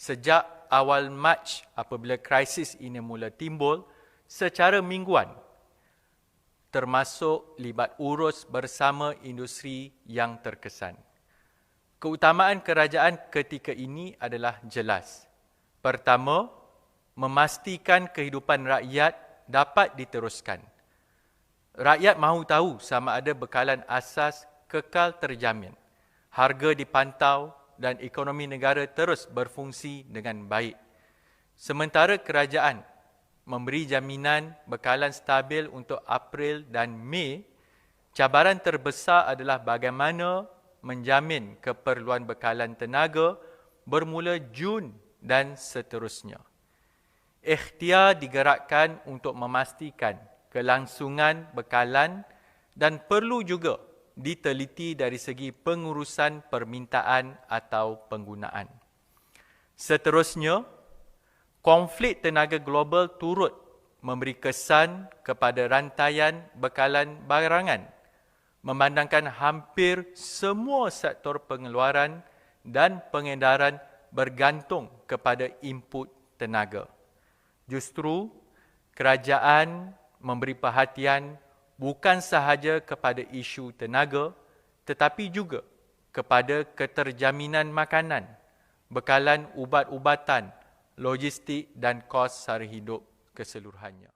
Sejak awal Mac apabila krisis ini mula timbul secara mingguan, termasuk libat urus bersama industri yang terkesan. Keutamaan kerajaan ketika ini adalah jelas. Pertama, memastikan kehidupan rakyat dapat diteruskan. Rakyat mahu tahu sama ada bekalan asas kekal terjamin, harga dipantau dan ekonomi negara terus berfungsi dengan baik. Sementara kerajaan memberi jaminan bekalan stabil untuk April dan Mei, cabaran terbesar adalah bagaimana menjamin keperluan bekalan tenaga bermula Jun dan seterusnya. Ikhtiar digerakkan untuk memastikan kelangsungan bekalan dan perlu juga diteliti dari segi pengurusan permintaan atau penggunaan. Seterusnya, konflik tenaga global turut memberi kesan kepada rantaian bekalan barangan, memandangkan hampir semua sektor pengeluaran dan pengedaran bergantung kepada input tenaga. Justru, kerajaan memberi perhatian bukan sahaja kepada isu tenaga, tetapi juga kepada keterjaminan makanan, bekalan ubat-ubatan, logistik dan kos sara hidup keseluruhannya.